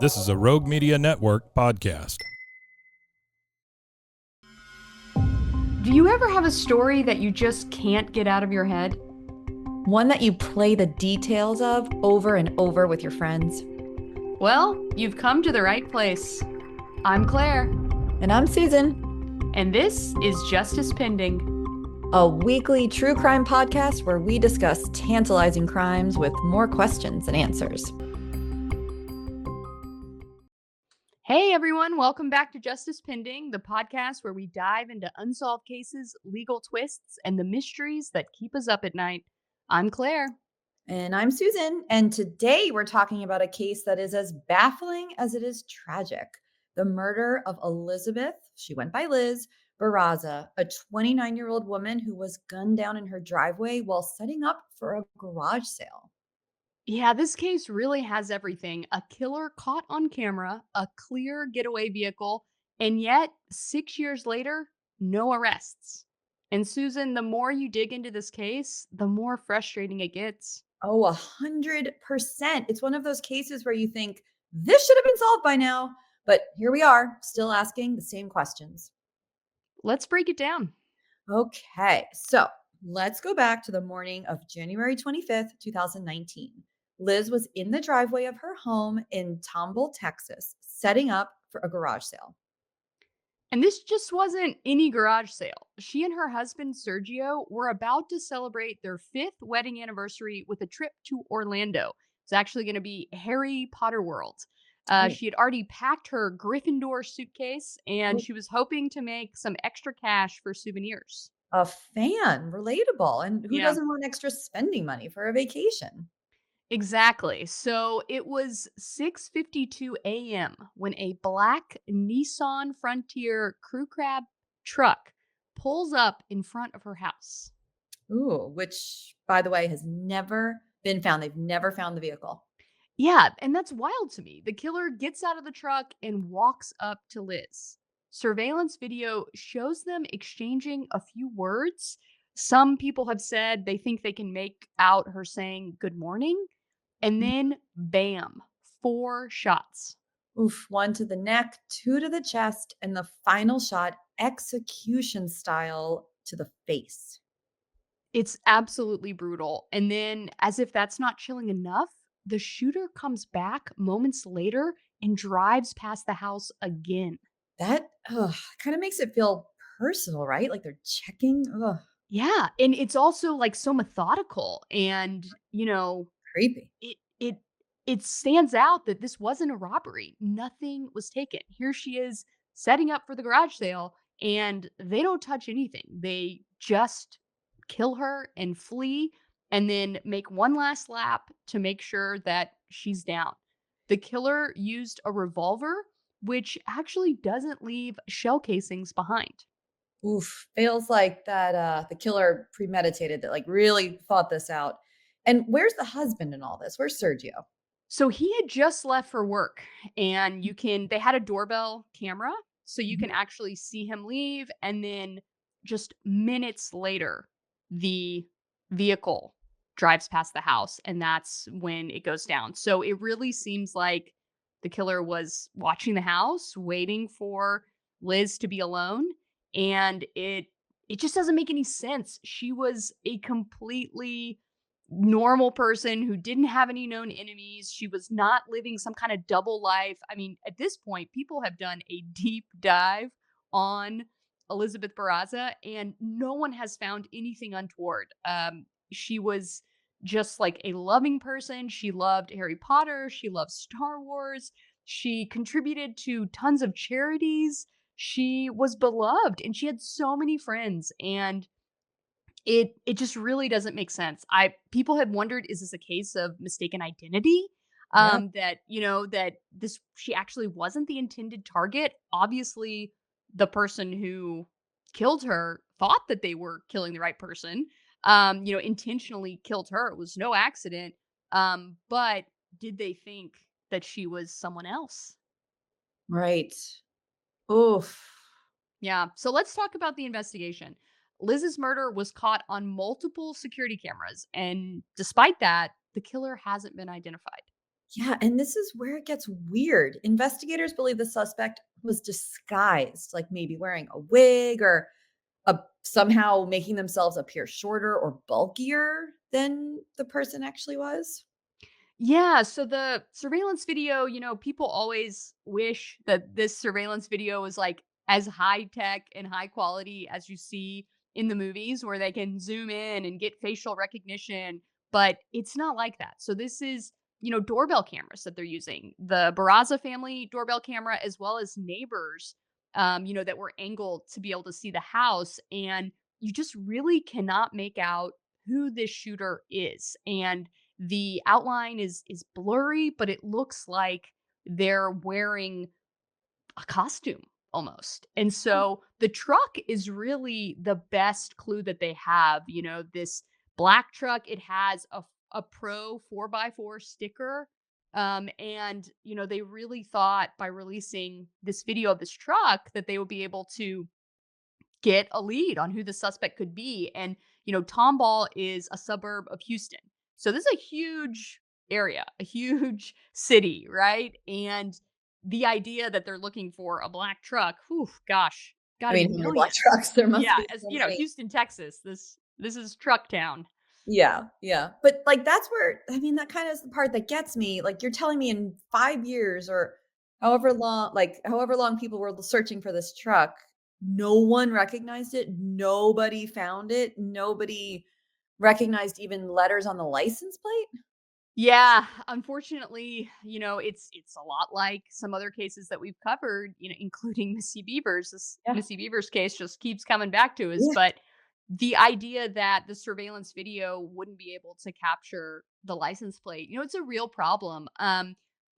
This is a Rogue Media Network podcast. Do you ever have a story that you just can't get out of your head? One that you play the details of over and over with your friends? Well, you've come to the right place. I'm Claire. And I'm Susan. And this is Justice Pending, a weekly true crime podcast where we discuss tantalizing crimes with more questions than answers. Hey everyone, welcome back to Justice Pending, the podcast where we dive into unsolved cases, legal twists, and the mysteries that keep us up at night. I'm Claire. And I'm Susan. And today we're talking about a case that is as baffling as it is tragic. The murder of Elizabeth, she went by Liz, Barraza, a 29-year-old woman who was gunned down in her driveway while setting up for a garage sale. Yeah, this case really has everything. A killer caught on camera, a clear getaway vehicle, and yet 6 years later, no arrests. And Susan, the more you dig into this case, the more frustrating it gets. Oh, 100%. It's one of those cases where you think this should have been solved by now, but here we are, still asking the same questions. Let's break it down. Okay, so let's go back to the morning of January 25th, 2019. Liz was in the driveway of her home in Tomball, Texas, setting up for a garage sale. And this just wasn't any garage sale. She and her husband, Sergio, were about to celebrate their 5th wedding anniversary with a trip to Orlando. It's actually going to be Harry Potter World. She had already packed her Gryffindor suitcase, and she was hoping to make some extra cash for souvenirs. A fan, relatable. And who doesn't want extra spending money for a vacation? Exactly. So it was 6:52 a.m. when a black Nissan Frontier crew cab truck pulls up in front of her house. Ooh, which, by the way, has never been found. They've never found the vehicle. Yeah, and that's wild to me. The killer gets out of the truck and walks up to Liz. Surveillance video shows them exchanging a few words. Some people have said they think they can make out her saying good morning. And then, bam, 4 shots. Oof, 1 to the neck, 2 to the chest, and the final shot, execution style, to the face. It's absolutely brutal. And then, as if that's not chilling enough, the shooter comes back moments later and drives past the house again. That kind of makes it feel personal, right? Like they're checking. Ugh. Yeah, and it's also like so methodical and, Creepy. It stands out that this wasn't a robbery. Nothing was taken. Here she is setting up for the garage sale and they don't touch anything. They just kill her and flee and then make one last lap to make sure that she's down. The killer used a revolver, which actually doesn't leave shell casings behind. Oof, feels like that the killer premeditated that, like really thought this out. And where's the husband in all this? Where's Sergio? So he had just left for work and they had a doorbell camera so you can actually see him leave. And then just minutes later, the vehicle drives past the house and that's when it goes down. So it really seems like the killer was watching the house, waiting for Liz to be alone. And it just doesn't make any sense. She was a completely normal person who didn't have any known enemies. She was not living some kind of double life. I mean, at this point, people have done a deep dive on Elizabeth Barraza, and no one has found anything untoward. She was just like a loving person. She loved Harry Potter. She loved Star Wars. She contributed to tons of charities. She was beloved, and she had so many friends. And it just really doesn't make sense. People have wondered, is this a case of mistaken identity? That, that she actually wasn't the intended target. Obviously, the person who killed her thought that they were killing the right person, intentionally killed her. It was no accident. But did they think that she was someone else? Right. Oof. Yeah. So let's talk about the investigation. Liz's murder was caught on multiple security cameras, and despite that, the killer hasn't been identified. Yeah, and this is where it gets weird. Investigators believe the suspect was disguised, like maybe wearing a wig or somehow making themselves appear shorter or bulkier than the person actually was. Yeah, so the surveillance video, people always wish that this surveillance video was like as high tech and high quality as you see in the movies where they can zoom in and get facial recognition, but it's not like that. So this is, doorbell cameras that they're using. The Barraza family doorbell camera as well as neighbors that were angled to be able to see the house, and you just really cannot make out who this shooter is. And the outline is blurry, but it looks like they're wearing a costume almost. And Oh, so the truck is really the best clue that they have. This black truck, it has a pro 4x4 sticker. And they really thought by releasing this video of this truck that they would be able to get a lead on who the suspect could be. And, Tomball is a suburb of Houston. So this is a huge area, a huge city, right? And the idea that they're looking for a black truck, whew, gosh, got I to be mean, how many black millions. trucks? There must Yeah, be as so you know, many. Houston, Texas. This is truck town. Yeah, yeah. But, like, that's where I mean, that kinda is the part that gets me. Like, you're telling me in 5 years or however long people were searching for this truck, no one recognized it, nobody found it, nobody recognized even letters on the license plate? Yeah, unfortunately, it's a lot like some other cases that we've covered, including Missy Beavers. This Yeah, Missy Beavers case just keeps coming back to us. yeah. But the idea that the surveillance video wouldn't be able to capture the license plate, it's a real problem.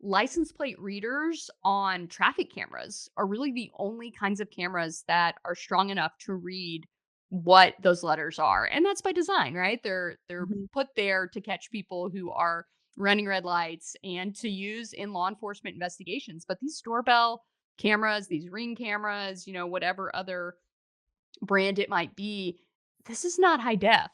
License plate readers on traffic cameras are really the only kinds of cameras that are strong enough to read what those letters are. And that's by design, right? They're Mhm. put there to catch people who are running red lights and to use in law enforcement investigations. But these doorbell cameras, these ring cameras, whatever other brand it might be, this is not high def,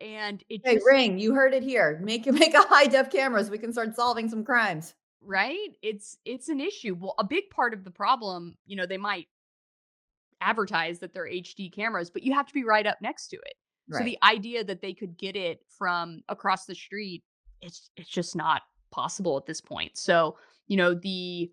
and it Hey, just, Ring, you heard it here. Make a high def camera so we can start solving some crimes. right? It's an issue. Well, a big part of the problem, they might advertise that they're HD cameras, but you have to be right up next to it. So Right. the idea that they could get it from across the street, it's just not possible at this point. So, the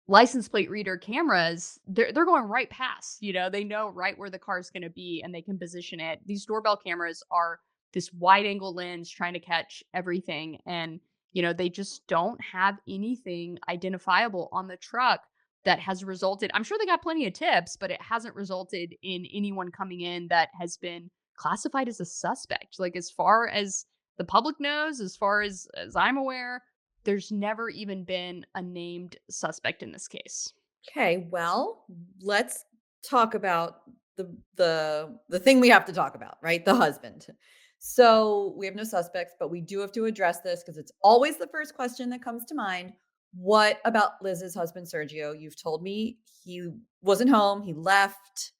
license plate reader cameras, they're going right past, they know right where the car's going to be and they can position it. These doorbell cameras are this wide angle lens trying to catch everything, and they just don't have anything identifiable on the truck that has resulted. I'm sure they got plenty of tips, but it hasn't resulted in anyone coming in that has been classified as a suspect. Like as far as the public knows, as far as I'm aware, there's never even been a named suspect in this case. Okay, well, let's talk about the thing we have to talk about, right? The husband. So, we have no suspects, but we do have to address this because it's always the first question that comes to mind. What about Liz's husband Sergio? You've told me he wasn't home, he left,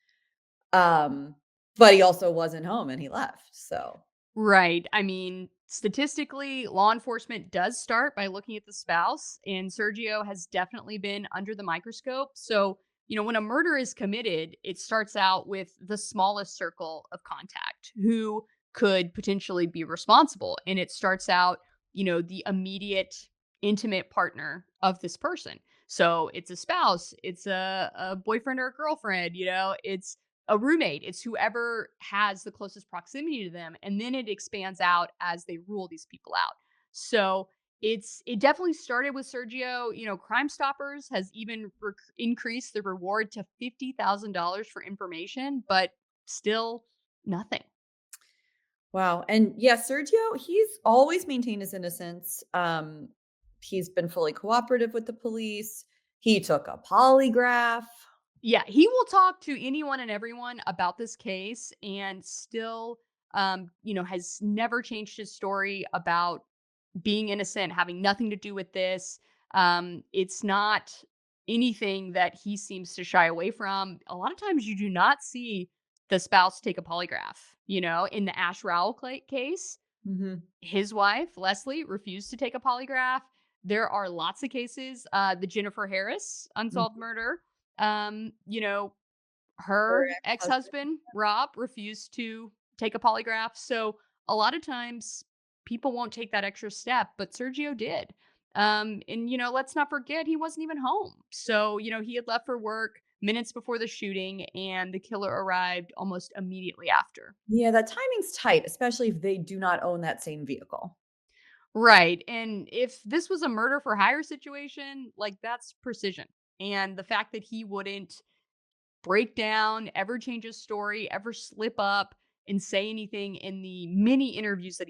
um, but he also wasn't home and he left. So, Right. I mean, statistically, law enforcement does start by looking at the spouse, and Sergio has definitely been under the microscope. So, when a murder is committed, it starts out with the smallest circle of contact who could potentially be responsible. And it starts out, the immediate, intimate partner of this person. So it's a spouse, it's a boyfriend or a girlfriend, it's a roommate. It's whoever has the closest proximity to them, and then it expands out as they rule these people out. So it definitely started with Sergio. Crime Stoppers has even increased the reward to $50,000 for information, but still nothing. wow. And yeah, Sergio, he's always maintained his innocence. He's been fully cooperative with the police. He took a polygraph. Yeah, he will talk to anyone and everyone about this case and still has never changed his story about being innocent, having nothing to do with this. It's not anything that he seems to shy away from. A lot of times you do not see the spouse take a polygraph. In the Ash Rowell case, Mhm. his wife, Leslie, refused to take a polygraph. there are lots of cases. The Jennifer Harris Mhm. unsolved murder. You know, Her her ex-husband. ex-husband, Rob, refused to take a polygraph. So a lot of times people won't take that extra step, but Sergio did. And let's not forget he wasn't even home. So, he had left for work minutes before the shooting and the killer arrived almost immediately after. Yeah, that timing's tight, especially if they do not own that same vehicle. Right. And if this was a murder for hire situation, like that's precision. And the fact that he wouldn't break down, ever change his story, ever slip up and say anything in the many interviews that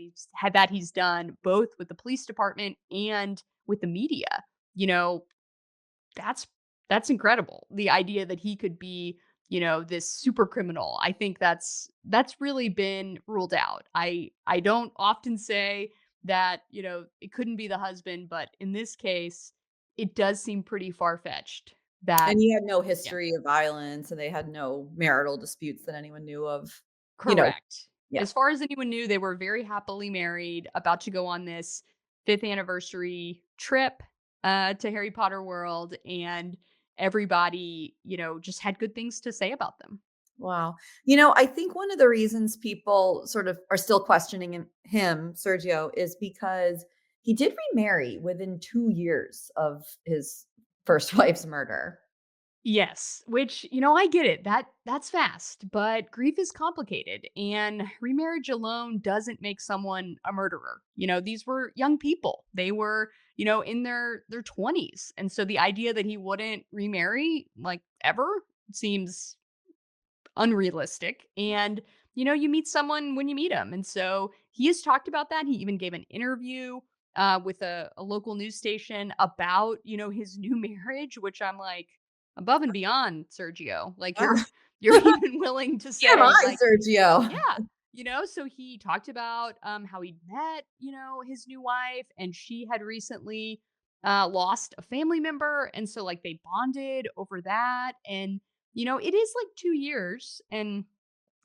he's done, both with the police department and with the media. You know, that's that's incredible. The idea that he could be, this super criminal. I think that's really been ruled out. I don't often say that, it couldn't be the husband, but in this case, it does seem pretty far-fetched that And he had no yeah. history of violence, and they had no marital disputes that anyone knew of, you know. Correct. Yeah. As far as anyone knew, they were very happily married, about to go on this 5th anniversary trip, to Harry Potter World, and everybody, just had good things to say about them. Wow. I think one of the reasons people sort of are still questioning him, Sergio, is because he did remarry within 2 years of his first wife's murder. Yes, which, I get it. That's fast, but grief is complicated and remarriage alone doesn't make someone a murderer. These were young people. They were, in their 20s. And so the idea that he wouldn't remarry like ever seems unrealistic. And, you meet someone when you meet him. And so he has talked about that. He even gave an interview with a local news station about, his new marriage, which I'm like, above and beyond Sergio. Like Wow. you're even willing to say, TMI, like, Sergio. yeah. So he talked about how he met, his new wife, and she had recently lost a family member. And so like they bonded over that. And it is like 2 years and,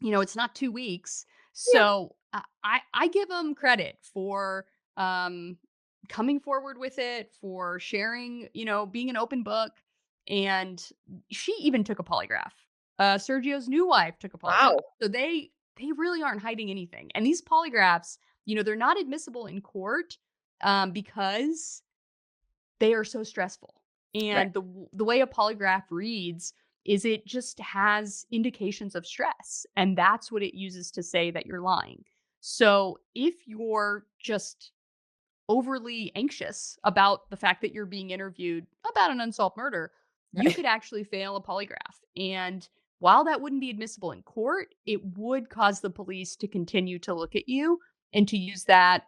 it's not 2 weeks. Yeah. So I give him credit for um, coming forward with it, for sharing, being an open book. And she even took a polygraph. Sergio's new wife took a polygraph. Wow. So they really aren't hiding anything. And these polygraphs, they're not admissible in court because they are so stressful. Right. And the way a polygraph reads is it just has indications of stress, and that's what it uses to say that you're lying. So, if you're just overly anxious about the fact that you're being interviewed about an unsolved murder, you Right. could actually fail a polygraph. And while that wouldn't be admissible in court, it would cause the police to continue to look at you and to use that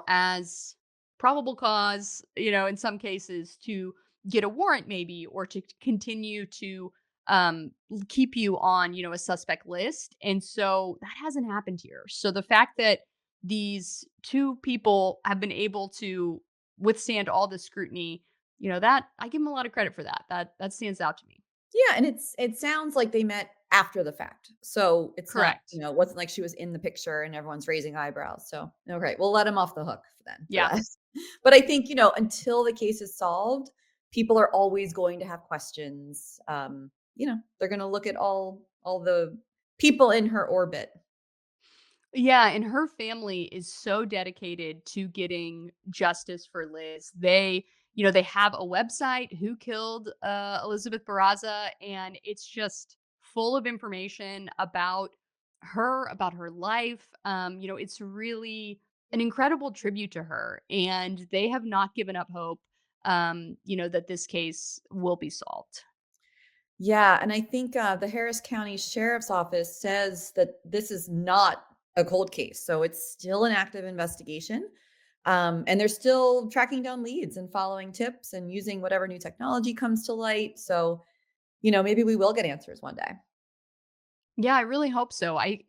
as probable cause, in some cases to get a warrant maybe or to continue to keep you on, a suspect list. And so that hasn't happened here. So the fact that these two people have been able to withstand all the scrutiny, that I give them a lot of credit for that. That stands out to me. Yeah, and it sounds like they met after the fact. So it's not, Correct. wasn't like she was in the picture and everyone's raising eyebrows. So, okay, we'll let him off the hook then for Yeah. that. But I think, until the case is solved, people are always going to have questions. They're going to look at all the people in her orbit. Yeah, and her family is so dedicated to getting justice for Liz. They have a website, Who Killed Elizabeth Barraza, and it's just full of information about her life. It's really an incredible tribute to her, and they have not given up hope. That this case will be solved. Yeah, and I think, the Harris County Sheriff's Office says that this is not a cold case, so it's still an active investigation, and they're still tracking down leads and following tips and using whatever new technology comes to light, so, maybe we will get answers one day. Yeah, I really hope so. I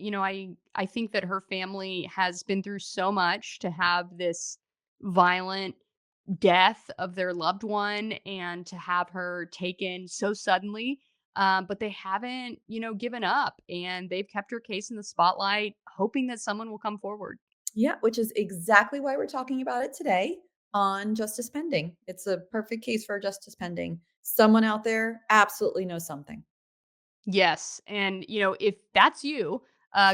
think that her family has been through so much to have this violent death of their loved one and to have her taken so suddenly. But they haven't, given up and they've kept her case in the spotlight, hoping that someone will come forward. Yeah, which is exactly why we're talking about it today. on justice pending. It's a perfect case for justice pending. Someone out there absolutely knows something. Yes. And, if that's you,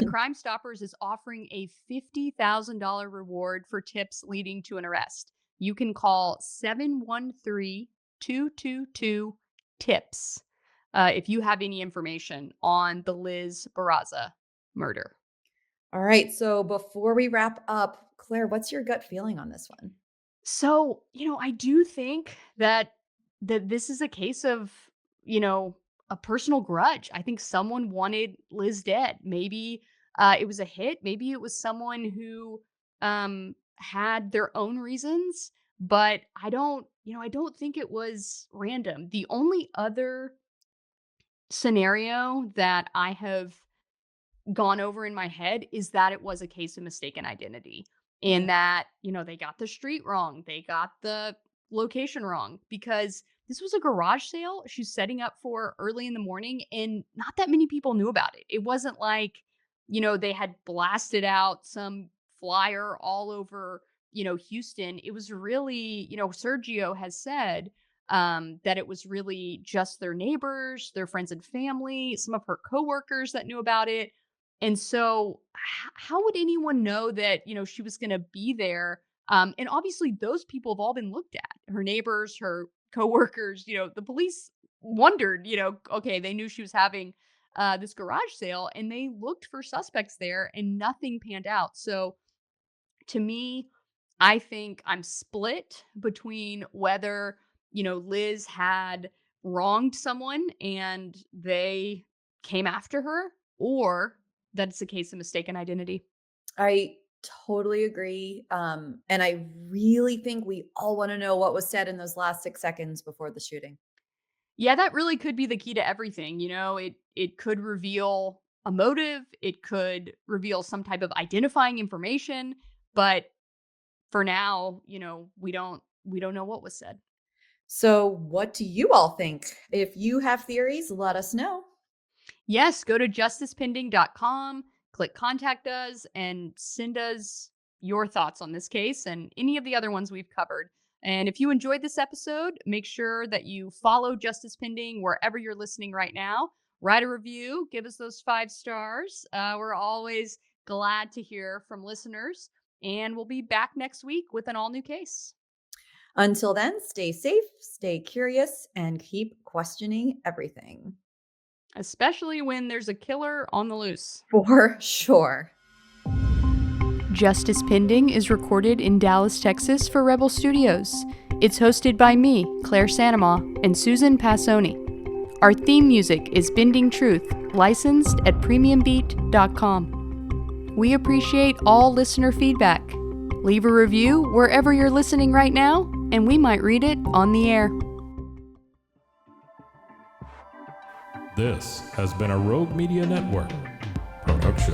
Crime Stoppers is offering a $50,000 reward for tips leading to an arrest. You can call 713-222-TIPS if you have any information on the Liz Barraza murder. All right. So before we wrap up, Claire, what's your gut feeling on this one? So, I do think that this is a case of, you know, a personal grudge. I think someone wanted Liz dead. Maybe it was a hit. Maybe it was someone who had their own reasons, but I don't think it was random. The only other scenario that I have gone over in my head is that it was a case of mistaken identity Yeah. and that, they got the street wrong. They got the location wrong because this was a garage sale she's setting up for early in the morning and not that many people knew about it. It wasn't like, they had blasted out some flyer all over, Houston. It was really, Sergio has said that it was really just their neighbors, their friends and family, some of her coworkers that knew about it. And so, how would anyone know that, she was going to be there? And obviously, those people have all been looked at. Her neighbors, her coworkers, the police wondered, okay, they knew she was having this garage sale and they looked for suspects there and nothing panned out. So, to me, I think I'm split between whether, Liz had wronged someone and they came after her, or that it's a case of mistaken identity. I totally agree. And I really think we all want to know what was said in those last 6 seconds before the shooting. Yeah, that really could be the key to everything. It could reveal a motive, it could reveal some type of identifying information, but for now, we don't know what was said. So, what do you all think? If you have theories, let us know. Yes, go to justicepending.com, click contact us, and send us your thoughts on this case and any of the other ones we've covered. And if you enjoyed this episode, make sure that you follow Justice Pending wherever you're listening right now. Write a review, give us those 5 stars. We're always glad to hear from listeners. And we'll be back next week with an all new case. Until then, stay safe, stay curious, and keep questioning everything. Especially when there's a killer on the loose. For sure. Justice Pending is recorded in Dallas, Texas for Rebel Studios. It's hosted by me, Claire Sanama, and Susan Passoni. Our theme music is Bending Truth, licensed at premiumbeat.com. We appreciate all listener feedback. Leave a review wherever you're listening right now, and we might read it on the air. This has been a Rogue Media Network production.